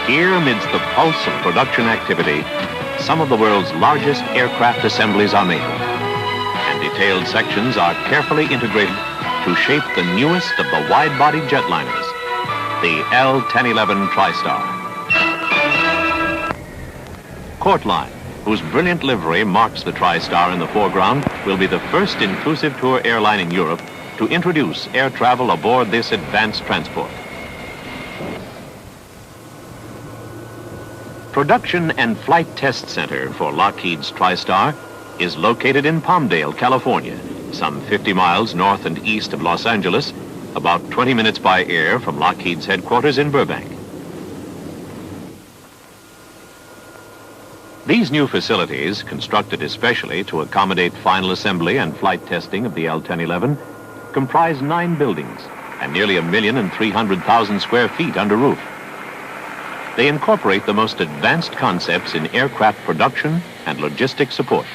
Here, amidst the pulse of production activity, some of the world's largest aircraft assemblies are made, and detailed sections are carefully integrated to shape the newest of the wide-body jetliners, the L-1011 TriStar. Courtline, whose brilliant livery marks the TriStar in the foreground, will be the first inclusive tour airline in Europe to introduce air travel aboard this advanced transport. Production and Flight Test Center for Lockheed's TriStar is located in Palmdale, California, some 50 miles north and east of Los Angeles, about 20 minutes by air from Lockheed's headquarters in Burbank. These new facilities, constructed especially to accommodate final assembly and flight testing of the L-1011, comprise 9 buildings and nearly 1,300,000 square feet under roof. They incorporate the most advanced concepts in aircraft production and logistic support.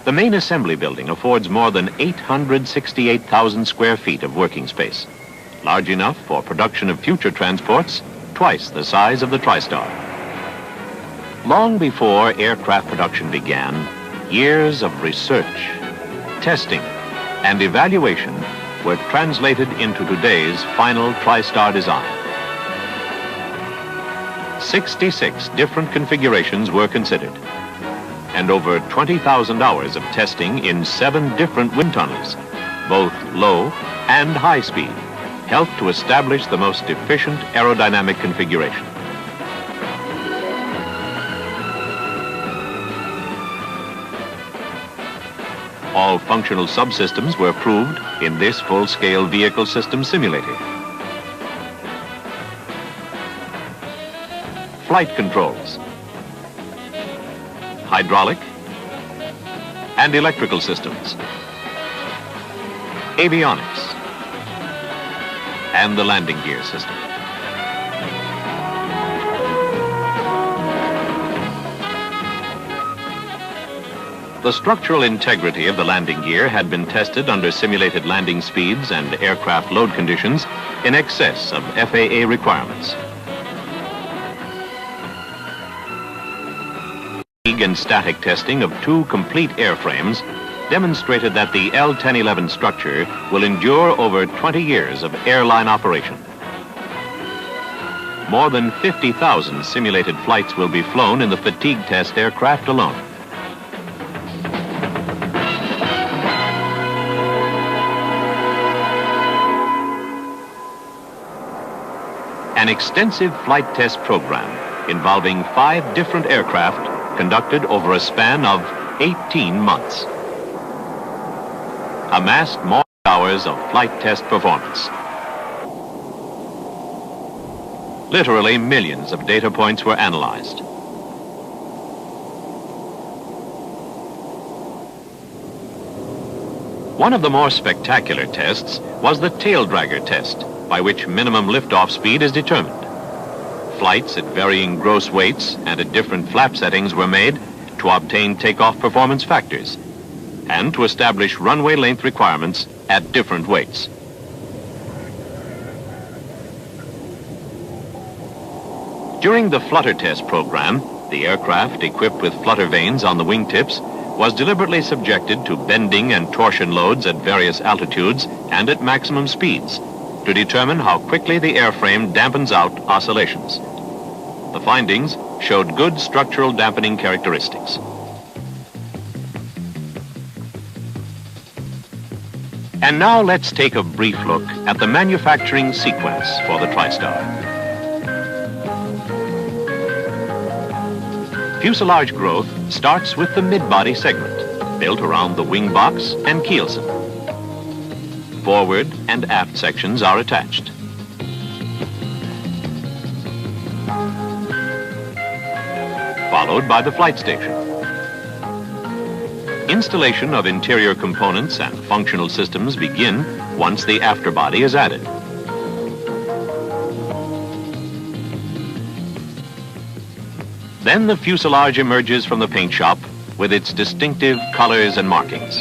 The main assembly building affords more than 868,000 square feet of working space, large enough for production of future transports, twice the size of the TriStar. Long before aircraft production began, years of research, testing, and evaluation were translated into today's final TriStar design. 66 different configurations were considered, and over 20,000 hours of testing in 7 different wind tunnels, both low and high speed, helped to establish the most efficient aerodynamic configuration. All functional subsystems were proved in this full-scale vehicle system simulator. Flight controls, hydraulic and electrical systems, avionics, and the landing gear system. The structural integrity of the landing gear had been tested under simulated landing speeds and aircraft load conditions in excess of FAA requirements. And static testing of 2 complete airframes demonstrated that the L-1011 structure will endure over 20 years of airline operation. More than 50,000 simulated flights will be flown in the fatigue test aircraft alone. An extensive flight test program involving 5 different aircraft conducted over a span of 18 months, amassed more hours of flight test performance. Literally millions of data points were analyzed. One of the more spectacular tests was the tail dragger test, by which minimum liftoff speed is determined. Flights at varying gross weights and at different flap settings were made to obtain takeoff performance factors and to establish runway length requirements at different weights. During the flutter test program, the aircraft equipped with flutter vanes on the wingtips was deliberately subjected to bending and torsion loads at various altitudes and at maximum speeds to determine how quickly the airframe dampens out oscillations. The findings showed good structural dampening characteristics. And now let's take a brief look at the manufacturing sequence for the TriStar. Fuselage growth starts with the mid-body segment, built around the wing box and keelson. Forward and aft sections are attached. Followed by the flight station. Installation of interior components and functional systems begin once the afterbody is added. Then the fuselage emerges from the paint shop with its distinctive colors and markings.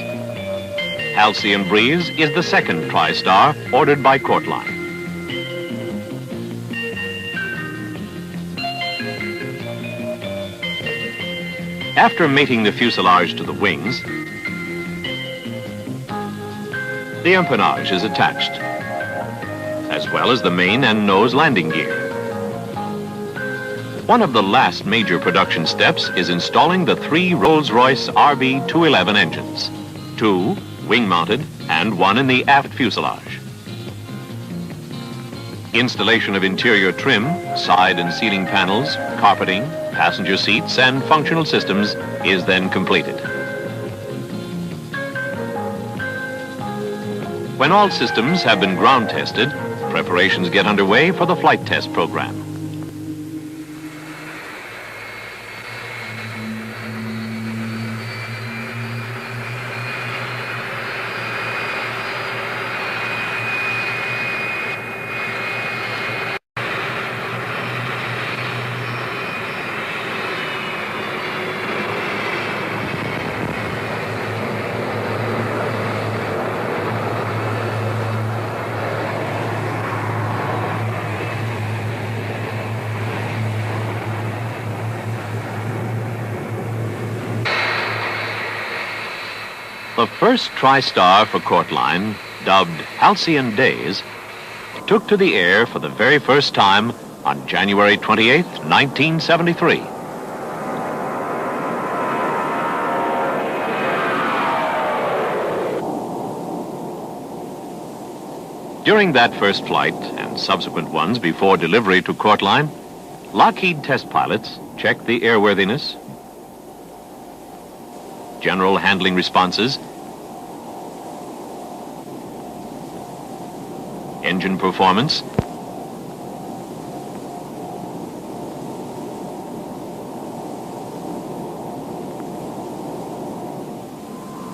Halcyon Breeze is the second TriStar ordered by Courtline. After mating the fuselage to the wings, the empennage is attached, as well as the main and nose landing gear. One of the last major production steps is installing the 3 Rolls-Royce RB-211 engines, 2 wing-mounted and 1 in the aft fuselage. Installation of interior trim, side and ceiling panels, carpeting, passenger seats, and functional systems is then completed. When all systems have been ground tested, preparations get underway for the flight test program. The first TriStar for Courtline, dubbed Halcyon Days, took to the air for the very first time on January 28, 1973. During that first flight and subsequent ones before delivery to Courtline, Lockheed test pilots checked the airworthiness, general handling responses, engine performance,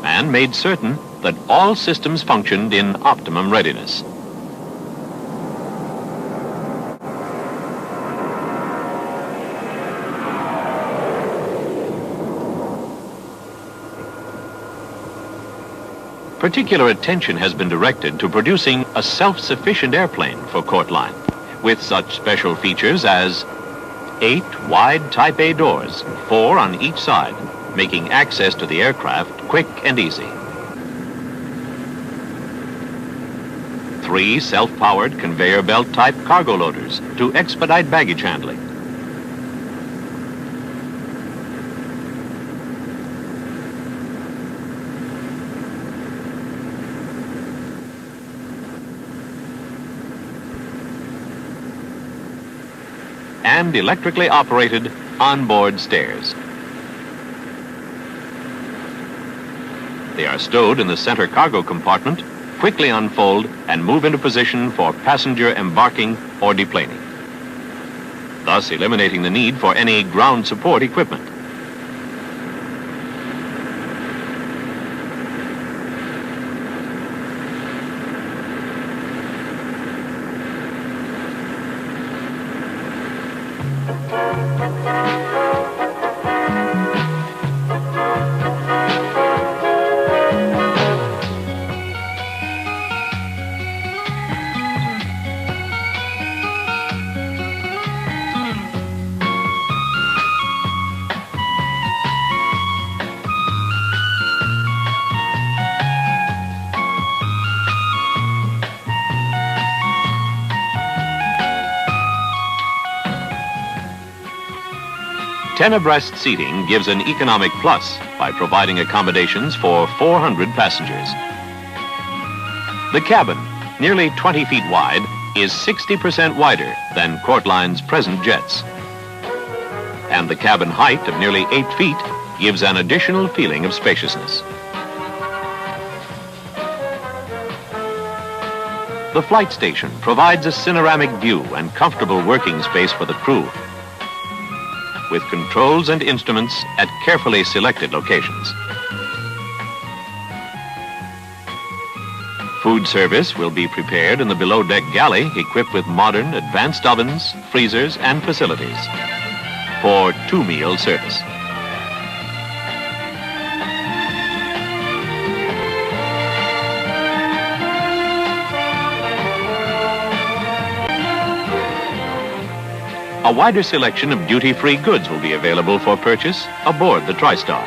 and made certain that all systems functioned in optimum readiness. Particular attention has been directed to producing a self-sufficient airplane for Courtline, with such special features as 8 wide Type A doors, 4 on each side, making access to the aircraft quick and easy. 3 self-powered conveyor belt type cargo loaders to expedite baggage handling. And electrically operated onboard stairs. They are stowed in the center cargo compartment, quickly unfold and move into position for passenger embarking or deplaning, thus eliminating the need for any ground support equipment. Ten abreast seating gives an economic plus by providing accommodations for 400 passengers. The cabin, nearly 20 feet wide, is 60% wider than Courtline's present jets. And the cabin height of nearly 8 feet gives an additional feeling of spaciousness. The flight station provides a panoramic view and comfortable working space for the crew, with controls and instruments at carefully selected locations. Food service will be prepared in the below-deck galley equipped with modern advanced ovens, freezers, and facilities for 2-meal service. A wider selection of duty-free goods will be available for purchase aboard the TriStar.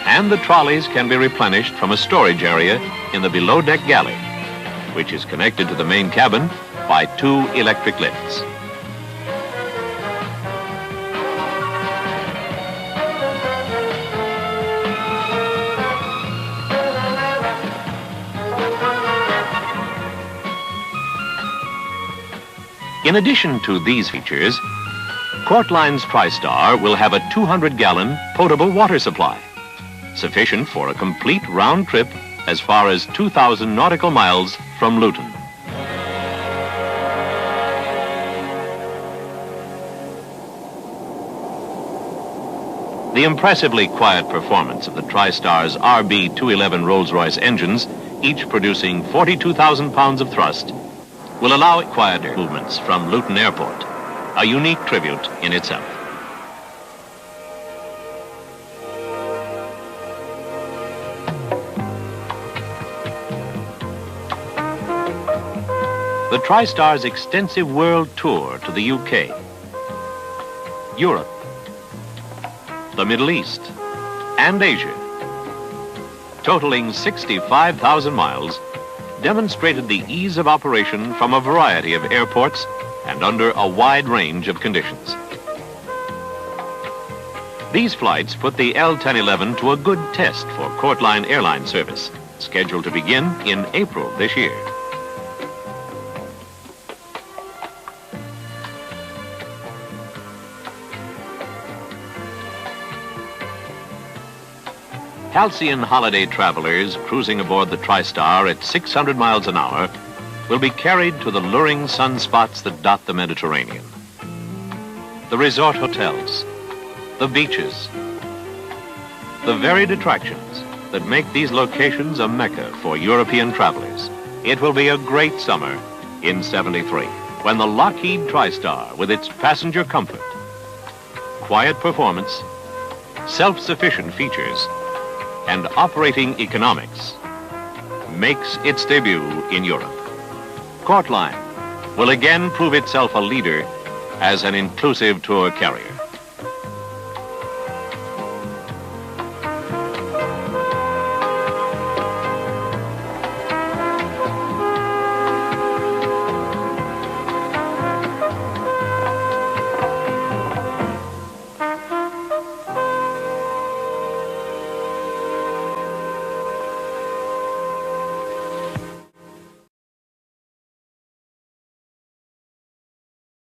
And the trolleys can be replenished from a storage area in the below-deck galley, which is connected to the main cabin by 2 electric lifts. In addition to these features, Court Line's TriStar will have a 200-gallon potable water supply, sufficient for a complete round trip as far as 2,000 nautical miles from Luton. The impressively quiet performance of the TriStar's RB-211 Rolls-Royce engines, each producing 42,000 pounds of thrust, will allow quieter movements from Luton Airport, a unique tribute in itself. The TriStar's extensive world tour to the UK, Europe, the Middle East, and Asia, totaling 65,000 miles, demonstrated the ease of operation from a variety of airports and under a wide range of conditions. These flights put the L-1011 to a good test for Court Line airline service, scheduled to begin in April this year. Halcyon holiday travelers cruising aboard the TriStar at 600 miles an hour will be carried to the luring sunspots that dot the Mediterranean. The resort hotels, the beaches, the varied attractions that make these locations a mecca for European travelers. It will be a great summer in '73 when the Lockheed TriStar, with its passenger comfort, quiet performance, self-sufficient features, and operating economics, makes its debut in Europe. Court Line will again prove itself a leader as an inclusive tour carrier.